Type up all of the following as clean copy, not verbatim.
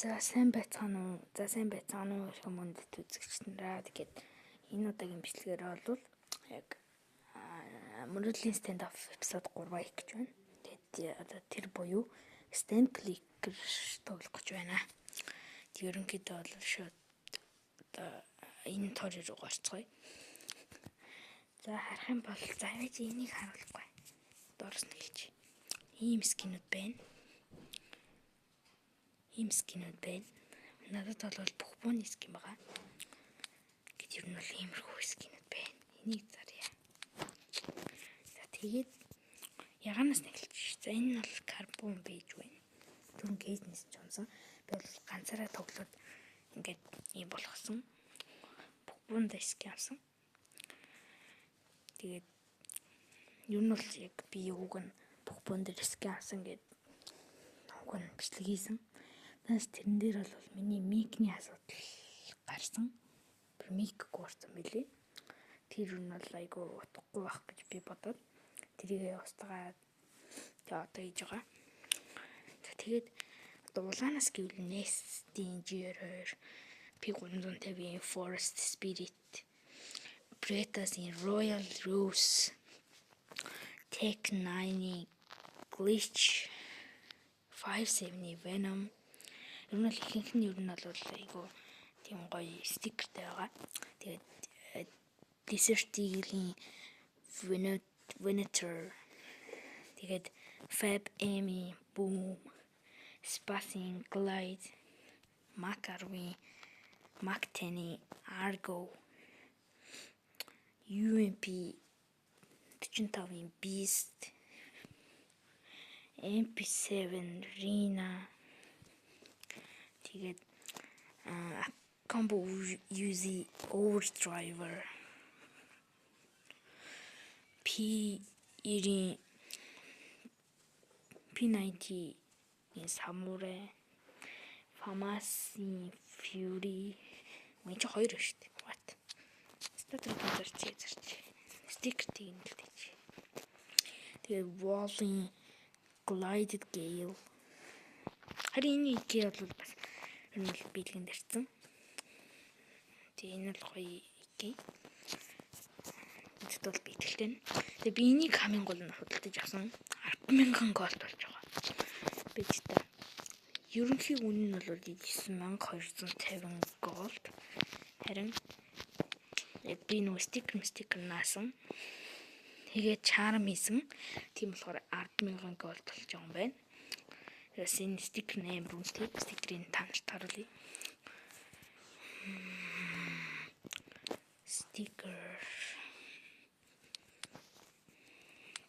За сайн байцгаана уу? Хүмүүст үзэгч нараа тэгээд энэ удаагийн бичлэгээр бол яг мөрөдлийн stand-up episode 3 хийх гэж байна. Тэгээд одоо тэр буюу stand clicker тоглох гэж байна. Тэгээд ерөнхийдөө бол шууд одоо энэ тоор руу гарцгаая. За харах юм бол за яаж энийг харуулахгүй. Доорс нь хэлж. Ийм скинүүд байна. Надад бол бүх бууны скин байгаа. Гэт ер нь бол иймэрхүү скинүүд байна. Энийг зарья. За тэгээд ягаанаас нэгэлж. За энэ нь бол карбон бейж байна. Түрэн кейснес жонсон. Би бол ганцаараа тоглоод ингээд ийм болгосон. Бүх буунд скин авсан. Тэгээд ер нь бол яг би юуг нь бүх буун дээр скин авсан гэд уг нь бичлэг хийсэн. Бас тэрэн дээр бол миний микний асуудал гарсан. Би мик гуурсан билээ. Тэр нь бол айгүй утгагүй байх гэж би бодоод тэрийг устгаад одоо хийж байгаа. За тэгээд одоо улаанаас гэвэл Nest-ийн GR2, P350-ийн Forest Spirit, Bretas-ийн Royal Rose, Tech 9-ийн Glitch, 57-ийн Venom. Ер нь ихэнх нь ер нь бол айгүй тийм гоё стикертэй байгаа. Тэгээд Desert Eagle-ийн Venator, тэгээд Fab M-ийн Boom, Space-ийн Glide, Mac 10-ийн Mac 10-ийн Argo, UMP 45-ийн Beast, MP7 Rina, тэгээд Combo Uzi Overdriver, P90-ийн Samurai, FAMAS-ийн Fury. Мөн ч хоёр шүү дээ. What? Статрик зарч. Стикер тийм л тийч. Тэгээд Wall-ийн Glided Gale. Харин энэ икэ бол бас энэ бол биелгэн дэрсэн. Тэгээ энэ бол гоё икэ. Эцэд бол биелэлтэй. Тэгээ би энийг хамгийн гол нь худалдаж авсан 10,000 голд болж байгаа. Би та ерөнхий үнэ нь бол 9250 голд. Харин яг би нөгөө стикер наасан. Тэгээ чарм хийсэн. Тийм болохоор 10,000 голд болж байгаа юм байна. Тэгээс энэ стикер нэм рүүтэй стикерийн таньж таруулъя. Стикер.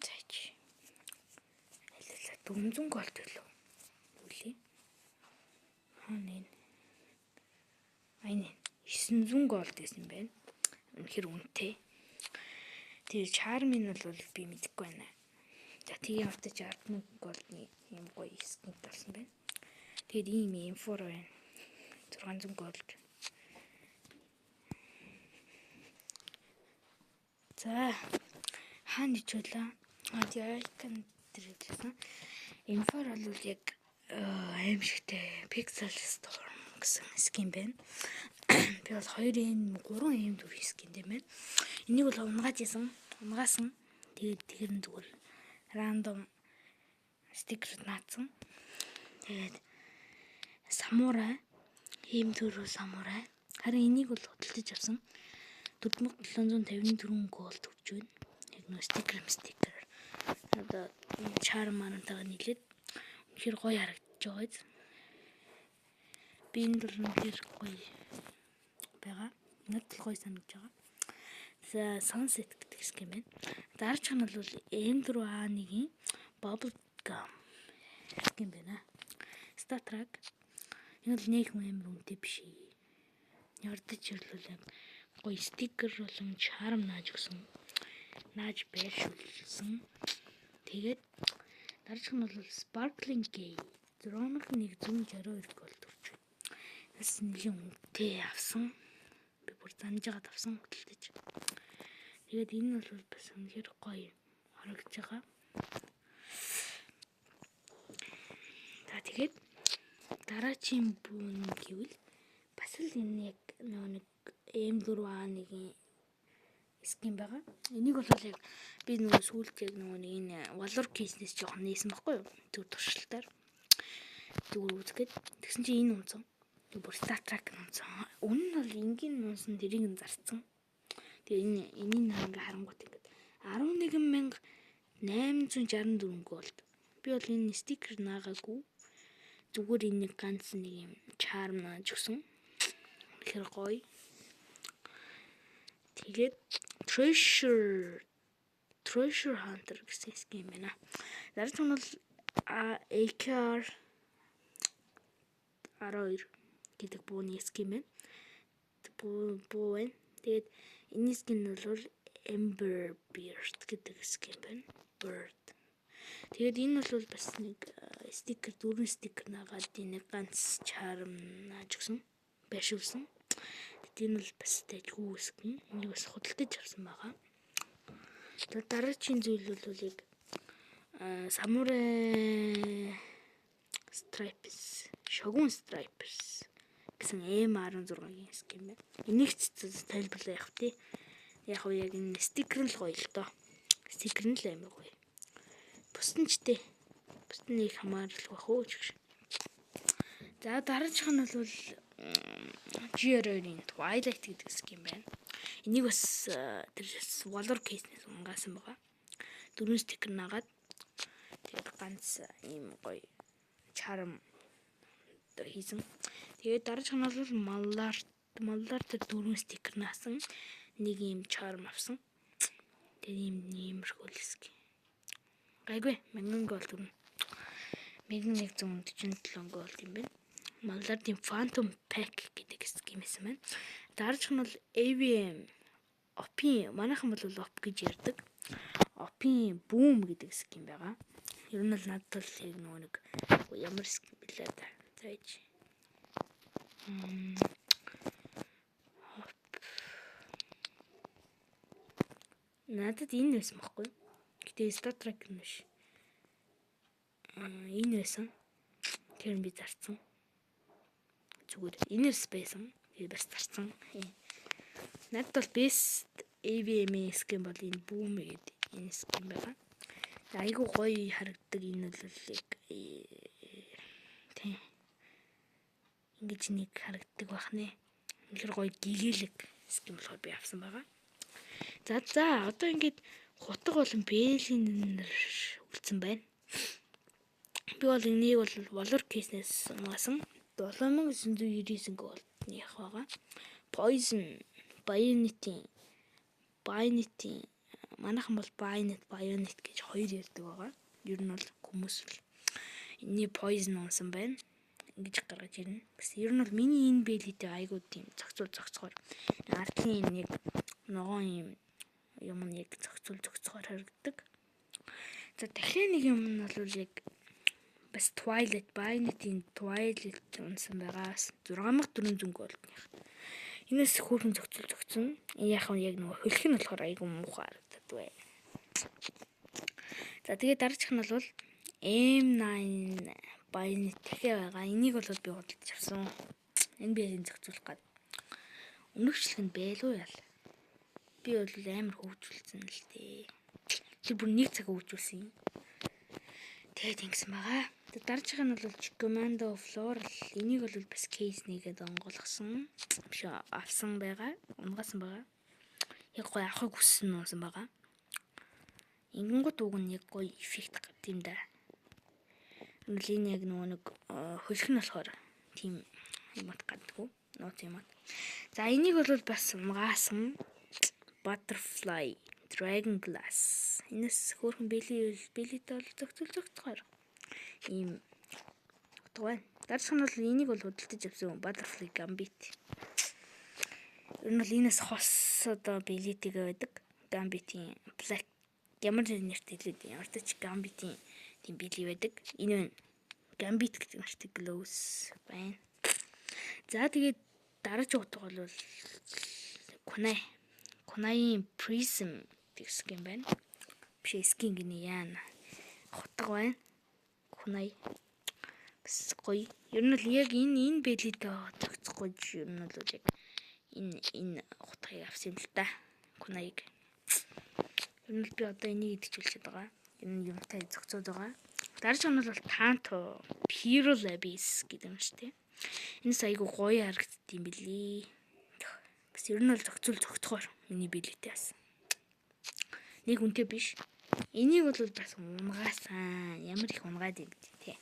Зайч. 400 голд билүү? Үлээ. Ханаа. Айне 900 голд гэсэн юм байна. Үнэхэр үнэтэй. Тэгээ чармын бол би мэдэхгүй байна. За тэгээ автаж 10,000 голдны ийм гоё скин болсон байна. Тэгээд ийм инфор байна. 600 голд. За хаана ичүүлээ? Тэгээ icon дээр хэлсэн. Инфор бол яг аимшигтэй Pixel Storm гэсэн скин байна. Би бол 2M, 3M дүрийн скин юм байна. Энийг бол унгаасан. Тэгээд тэр нь зүгээр рандом стикер наацсан. Тэгээд Samurai, ийм төрөө Samurai. Харин энийг бол худалдаж авсан. 4754 голд өгч байна. Яг нөө стикер. Одоо чарм манантайгаа нийлээд үнэхээр гоё харагдаж байгаа. Би энэ бол үнэхээр гоё байгаа. Надад гоё санагдаж байгаа. За Sunset гэдэг скин байна. Дараач нь бол M4A1-ийн Bubble Gum скин байна. Star Trek. Энэ бол нэг амар үнэтэй биш. Ярдаж ирлүүл яг гоё стикер болон чарм нааж өгсөн. Нааж байршуулсан. Тэгээд дараач нь бол Sparkling Gay 6162 голд өгч байна. Бас нэлийн үнэтэй авсан. Би бүр занж агаад авсан хөдөлтөж. Тэгээд энэ бол бас үнэхээр гоё харагдаж байгаа. За тэгээд дараачийн бүн гэвэл бас л энэ яг нэг M4A1-ийн скин байгаа. Энийг бол яг би нөгөө сүүлд яг нөгөө энэ Valor кейснээс жоохон нээсэн байхгүй юу? Түр туршилтаар. Зүгээр үзгээд тэгсэн чинь энэ унцсан. Тэг бүр Star Trek унцсан. Үнэн нь бол энгийн унсан дэрийг нь зарцсан. Тэгээ энэний ингээ харангуут ингээд 11,864 голд. Би бол энэ стикер наагаагүй. Зүгээр энэ ганц нэг юм charm нааж өгсөн. Тэр гоё. Тэгээд Treasure Hunter гэсэн скин байна. Дараач нь бол AKR 12 гэдэг бууны скин байна. Буу байна. Тэгээд энэ скин нь бол Ember Beard гэдэг скин байна. Bird. Тэгээд энэ бол бас нэг стикер, 4 стикер наагаад энэ ганц charm нааж өгсөн. Байшуулсан. Тэгээд энэ бол бас тэжгүй скин. Энийг бас худалдаж авсан байгаа. Тэгээд дараагийн зүйл бол яг Samurai Stripes, Shogun Stripes гэсэн M16-ийн скин байна. Энийг ч тайлбарлаа явах тий. Яг уу яг энэ стикер л гоё л доо. Стикер нь л амар гоё. Бусд нь ч тий. Бусд нь их хамаарлах байх уу ч гэж. За дараачих нь бол GR2-ийн Twilight гэдэг скин байна. Энийг бас тэр Valor кейснээс унгаасан байгаа. 4 стикер наагаад тэгээд ганц ийм гоё charm хийсэн. Тэгээд дараачих нь бол Mallar тэр 4 стикер наасан. Нэг ийм charm авсан. Тэгээд иймэрхүү л скин. Гайгүй 1000 голд өгнө. 1147 голд юм байна. Mallar-ийн Phantom Pack гэдэг скин байсан байна. Дараачих нь бол AVM Opin, манайхан бол Op гэж ярьдаг. Opin Boom гэдэг скин байгаа. Ер нь л надад л яг нэг ямар скин билээ да. Зайж. Надад энэ байсан байхгүй. Гэтэ Star Trek юм биш. Энэ байсан. Тэр би зарцсан. Зүгээр энэс байсан. Би бас зарцсан. Надад бол best AVM скин бол энэ Boom гэдэг энэ скин байгаа. Айгу гоё харагддаг энэ бол яг тий. Ингэж нэг харагддаг байх нэ. Үнэхээр гоё гэгээлэг скин болохоор би авсан байгаа. За одоо ингэж хутга болон бэлийн үлдсэн байна. Би бол энийг бол Valor кейснээс унгаасан. 7999 голдных байгаа. Poison Bayonet манайхан бол Bayonet гэж хоёр ярьдаг байгаа. Ер нь бол хүмүүс л энэ Poison унсан байна. Ингэж гаргаж ирнэ. Бас ер нь бол миний энэ бэлитэй айгуу тийм зохицоор ардлын нэг ногоон юм яг зохицоор харагддаг. За дахиад нэг юм нь бол яг бас Twilight Bayonet-ийн Twilight унсан байгаас 6400 голдных. Энэс хүүхэн зохицсон. Яг яг нөгөө хөлх нь болохоор айгу муухай харагдаад байна. За тэгээд дараачих нь бол M9 Bayonet дахиад байгаа. Энийг бол би худалдаж авсан. Энэ биеийн зохицуулах гад. Өнөгчлөх нь байлуу ял. Би бол амар хөвжүүлсэн л дээ. Тэр бүр нэг цаг хөвжүүлсэн юм. Тэгээд ингэсэн байгаа. Дараачих нь бол Commando Floral. Энийг бол бас кейс нэгээд онгойлгосон. Биш авсан байгаа. Унгаасан байгаа. Яг гоё авахыг хүссэн нуусан байгаа. Ингэнгүүт уг нь яг гоё эффект гард юм да. Энэ яг нөгөө нэг хөлх нь болохоор тийм юмат гадаггүй. Нууц юмат. За энийг бол бас унгаасан. Butterfly Dragon Glass. Энэс хөөрхөн бэлитэй бол зохицуулахаар ийм утга байна. Дараачих нь бол энийг бол худалдаж авсан Butterfly Gambit. Ер нь бол энэс хос одоо бэлитэйгээ байдаг. Gambit-ийн Black ямар нэртэй хэлээд ямар ч Gambit-ийн тийм били байдаг. Энэ Gambit гэдэг нэртэй glows байна. За тэгээд дараагийн утга бол Kunai-ийн Prism гэх скин байна. Биш скин гинэ яана. Хутга байна. Kunai бас гоё. Ер нь л яг энэ бэлидээ зохицохгүй ер нь л яг энэ утгыг авсан юм л та. Кунайг. Ер нь л би одоо энийг идчихүүлчихэд байгаа. Энэ юмтай зохицоод байгаа. Дараач нь бол Tanto Pyral Abyss гэдэг юм шүү дээ. Энэ айгу гоё харагдд юм билий. Бас ер нь бол зохицохоор миний бэлидээ бас. Нэг үнэтэй биш. Энийг бол бас унгаасан. Ямар их унгаад юм бэ те.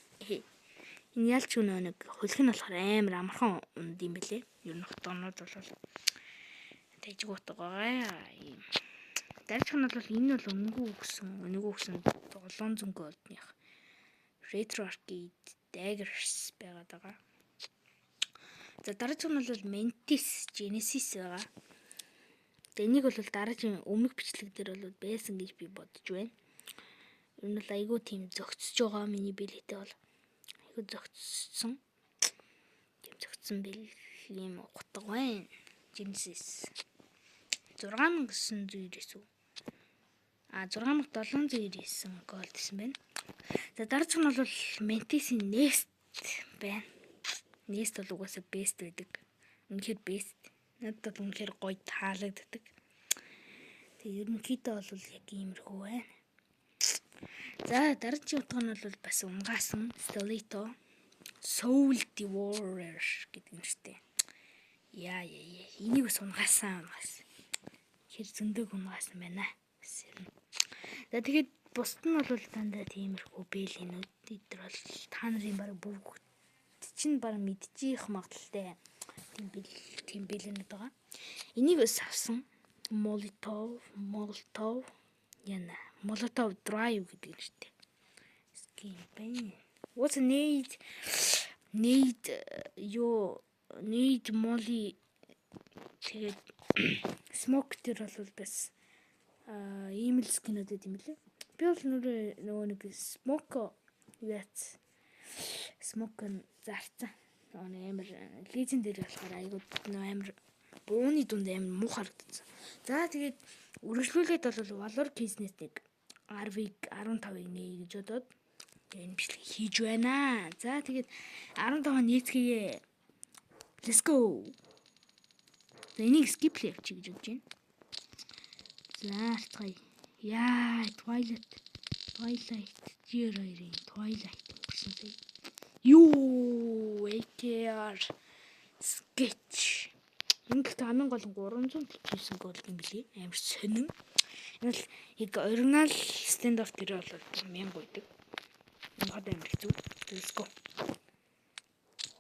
Энэ ялч нэг хөлх нь болохоор амар амархан унд юм бэлээ. Ер нь хотгонууд бол тэжгүүтэйгээ. Дараач нь бол энэ бол өнгөө өгсөн 700 голдных Retro Arcade Daggers байгаад байгаа. За дараач нь бол Mantis Genesis байгаа. Тэгээ энийг бол дараагийн өмнөх бичлэг дээр бол байсан гэж би бодож байна. Ер нь л айгүй тийм зөгцөж байгаа миний бэлэтээ бол айгүй зөгцсөн. Тийм зөгцсөн бэл юм утга байна. Genesis 6999 үү? 6799 голд гэсэн байна. За дараач нь бол Mantis-ийн Nest байна. Nest бол угаасаа best байдаг. Үнэхээр best. Надад үнэхээр гоё таалагддаг. Тэгээ ерөнхийдөө бол яг иймэрхүү байна. За дараагийн утга нь бол бас унгаасан Stellito Soul Devourer гэдэг юм шттэ. Яа. Энийг бас унгаасан. Хэр зөндөг унгаасан байна. За тэгээд бусд нь бол дандаа тиймэрхүү бэлэнүүд эдгээр бол та нарын баг бүгд чинь баг мэдчих магадaltaй. Тийм бэлэнүүд байгаа. Энийг бас авсан. Molotov Drive гэдэг юм шүү дээ. Skin байна. What's need Molly тэгээд smoke дээр бол бас ийм л скинүүд гэдэг юм лээ. Би бол нөгөө нэг smoke зарцсан. Амар лизен дээр болохоор айгуу амар бууны дунд амар муу харагдсан. За тэгээд үргэлжлүүлээд бол Valor Business-ийг RV-15-ыг нээ гэж бодоод энэ бичлэг хийж байна. За тэгээд 15 нээцгээе. Let's go. За энийг skip-л явчих гэж бодож байна. За алцгаая. Яа, Twilight G2-ийн Twilight гэсэн сая. Юу, AKR sketch. Энэ л хамгийн гол 349 гол юм билий. Амар сонин. Энэ л яг оригинал стандартер дээр бол 1000 байдаг. Мохот амар хэцүү. Let's go.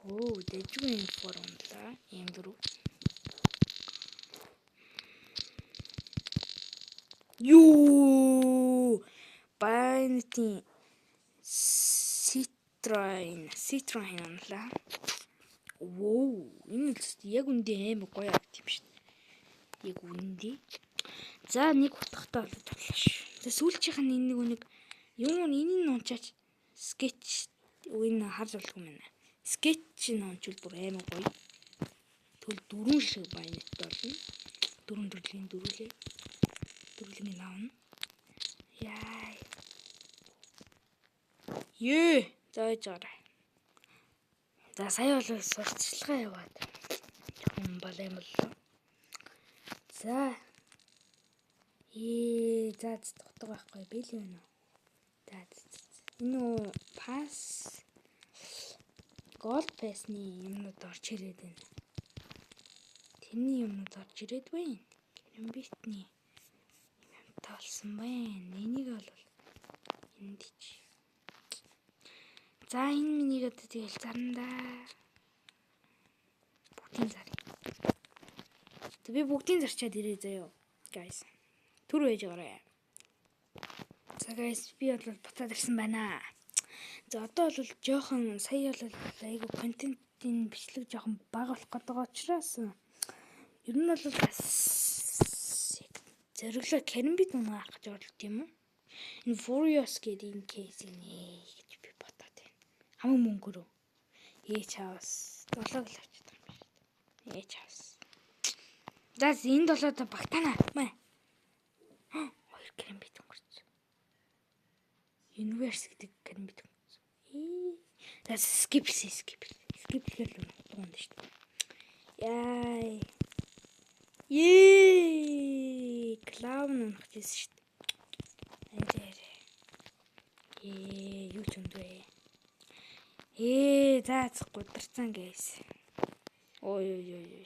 Дэжгүй формула юм дөрөв. Юу! Байнти Citroen онлаа. Энэ л яг үндэ амар гоё арт юм шүү дээ. Яг үндэ. За нэг утгатай болоод тоглоо шүү. За сүүлчийнх нь нэг энэ нуучаач sketch энэ харж болох юм байна. Sketch нуучвал бүр амар гоё. Тэгвэл 4 шиг байнт болно. 4 төрлийн дөрвөлээ. Дөрвөлгийн авна. Яа. Зааж гараа. За сая бол сурталчилгаа яваад. Жохон балай боллоо. За. За утга байхгүй бэл байна уу? За. Энэ пас Gold Pass-ны юмнууд орж ирээд байна. Тэрний юмнууд орж ирээд байна. Гэрэмбитний таалсан байна. Энийг бол энд чи. За энэ минийг одоо тэгэл зарандаа. Бүгдийн зарыг. Би бүгдийн зарчаад ирээ заяа. Guys. Түр байж гараа. За guys би бол буцаад ирсэн байна. За одоо бол жоохон сая бол айгу контентын бичлэг жоохон бага болох гэдэг учраас ер нь бол бас зориглоо Керамбит унгаах гэж бодлоо тийм үү? Энэ Furious гэдэг энэ кейсийг нээ гэж би бодоод байна. Хамаг мөнгөөрөө. Чаавс 7 л авчих юм байна шүү дээ. Чаавс. За энэ 7 багтаана. Маа. 2 Керамбит өнгөрч. Universe гэдэг Керамбит өнгөрч. За skip. Skip хийхээр л дунд шүү дээ. Яй. Клаун унах гэсэн шүү дээ. Юу ч үндвэ. За гударцсан guys. Ой.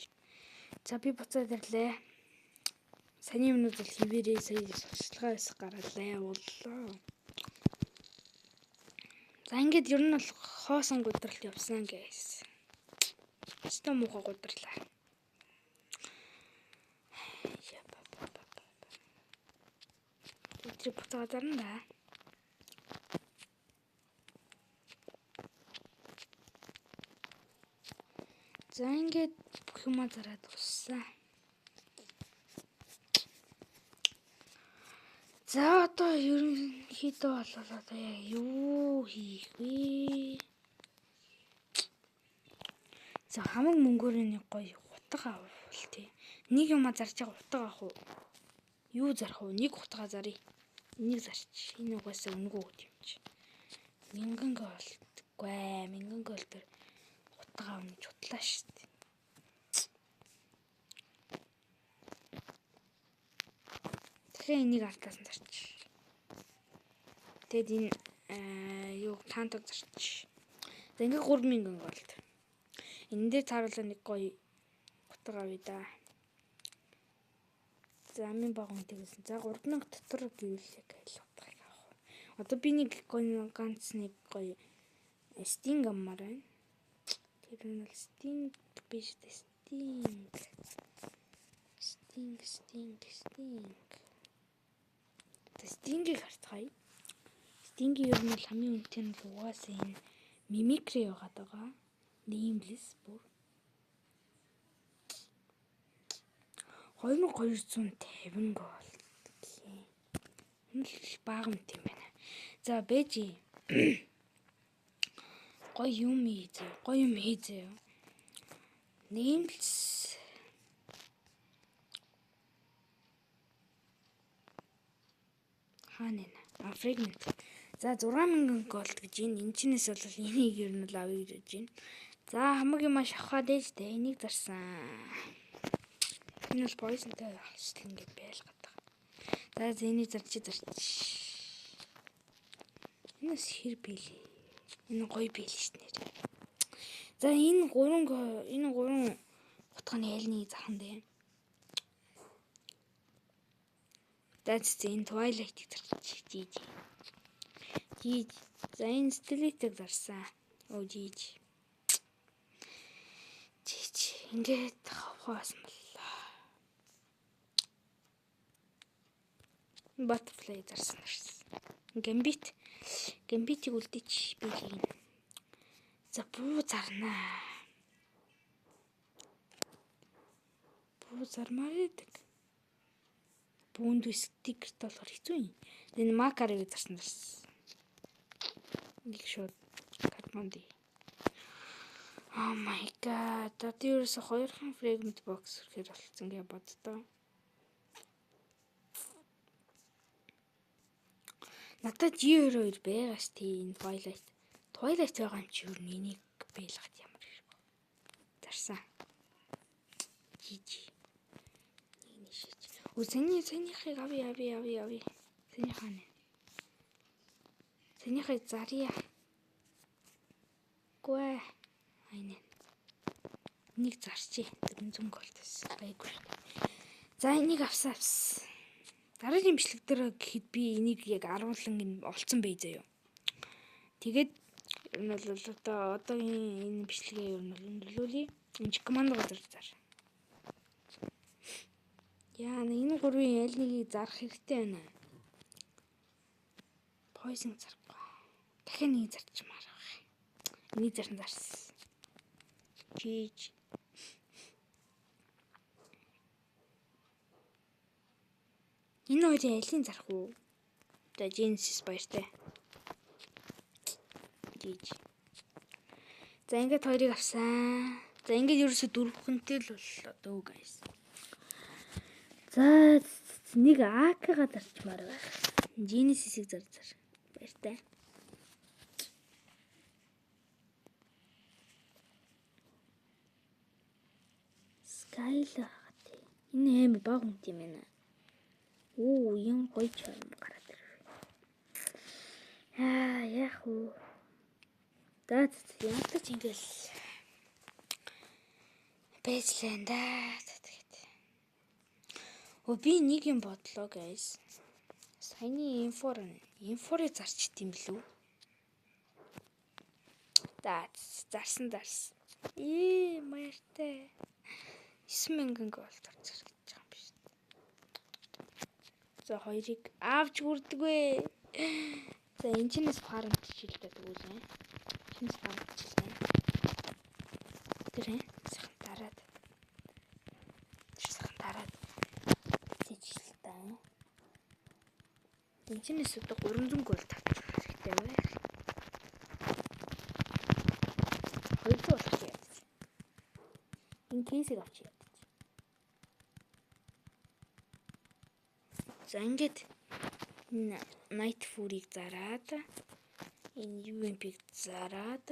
За би буцаад ирлээ. Саний минут бол хивээрээ сая сурчлагаа өсөх гаргалаа явууллаа. За ингээд ер нь бол хоосон гудралт явсан guys. Өстө муухай гударлаа. Тэр буцаад зарна да. За ингээд бүх юмаа зараад дууссан. За одоо ерөнхийдөө бол одоо яг юу хийх вэ? За хамаг мөнгөөр нэг гоё утга авах тий. Нэг юмаа зарж байгаа утга авах уу? Юу зарах уу? Нэг утгаа заръя. Энийг зарч. Энэ угаасаа өнгөө өгд юм чи. Мянган голдгүй. Мянган гол төр утга авах чутлаа шүү дээ. Тэгэхээр энийг артаас нь зарч. Тэгэд энэ юу таантаг зарч. За ингээ 3000 голд. Энэ дээр тааруулаа нэг гоё утга авъя да. За амин багын тэгсэн. За 3000 дотор гэвэл яг айл утгыг авах. Одоо би нэг гоё ганц нэг гоё Sting аммаар байна. Тэр нь бол Sting биш дээ. Sting-ийг хартгая. Sting-ийн ер нь бол хамгийн үнэтэй нь угаасаа энэ Mimicry яваад байгаа. Nameless бүр 2250 гол. Энэ л бага мэт юм байна. За бэжи. Гоё юм хийзээ. Nameless хаана Fragment. За 6000 голд гэж энэ чинээс бол энийг ер нь л авъя гэж байна. За хамаг юм шавхаад ээж дээ. Энийг зарсан. Энэ бол poisonтэй хашлан гэж байлгаад байгаа. За энийг зарч. Энэс хэр бэлээ. Энэ гоё бэл шүү дээ. За энэ гурван утганы аль нэг зархан дээ. За энэ Twilight-ийг зарч. Жиж. За энэ Stealth-ийг зарсан. Жиж. Ингээд хавхаасан боллоо. Butterfly зарсан. Gambit-ийг үлдээч би хийн. За бүү зарнаа. Бүү зармаар идэг. Бүүнд стикерт болохоор хэцүү юм. Энэ Макарыг зарсан. Нэг шууд картмонди. Oh my god. Одоо ерөөсө 2хан fragment box ирэхээр болцсон гэж боддоо. Надад G22 байгаа ш тий энэ Twilight байгаа юм чи юу энийг бэлгад ямар хэрэг. Зарсан. Жиж. Нэг шиж. Сэнийхийг авъя. Сэний хаана. Сэнийхийг зарья. Гүй. Айнэ. Нэг зарчи 400 голдс. Байггүй. За энийг авсан. Дараагийн бичлэг дээр гэхэд би энийг яг 10 олцсон бай заяа. Тэгээд энэ бол одоогийн энэ бичлэгээ ер нь өндөрлүүлье. Энэ командо зар. Яа, энэ гурвын аль нэгийг зарах хэрэгтэй байна. Poison зарахгүй. Дахиад нэг зарчмаар байгаа. Энийг зарсан. Жиж. Энэ хоёрын алийг зарах уу? За Genesis баяртай. Жиж. За ингээд хоёрыг авсан. За ингээд ерөөсө 4 хүнтэй л боллоо дөө guys. За нэг AK-га зарчмаар байна. Genesis-ийг зар. Баяртай. Баялаа. Энэ амар баг үнт юм байна. Ийм гоё чарм гараад ирв. Яах вэ? Яадаг ч ингээл бэжлэн да. Тэгээд. Би нэг юм бодлоо guys. Саяны инфорыг зарчт юм билүү? Зарсан. Маяртай. 9,000 голд орцох гэж байгаа юм биш. За хоёрыг авч хүрдэгвэ. За энэ чинээс фарм чишэлдэ тэгвэл. Чинээс фарм чишэлнэ. Тэр сайхан дараад. Чишэлдэ. Энэ чинээс одоо 300 голд авчих хэрэгтэй байна. Хоёрдугаар болох юм. Энэ кейсийг авчих. За ингээд Night Fury-г зараад энэ UMP-г зараад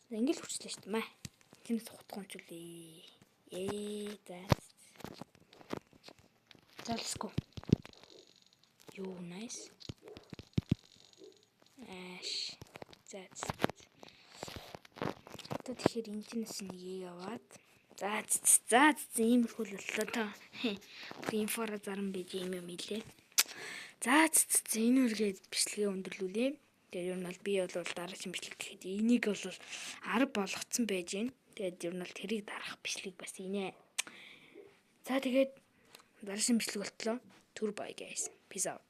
ингээд хүчлээ шүү дээ маа. Тэнэс хутгамжуулъя. За let's go. Nice. За. Одоо тэгэхээр энэ тэнэс нэг яваад За иймэрхүү л боллоо та. Инфора заран байж юм илээ. За энэ үргээд бичлэгээ өндөрлүүлээ. Тэгээд ер нь бол би бол дараагийн бичлэг гэхэд энийг бол 10 болгоцсон байж гин. Тэгээд ер нь бол тэрийг дарах бичлэг бас инээ. За тэгээд дараагийн бичлэг болтлоо. Түр бай guys. Peace out.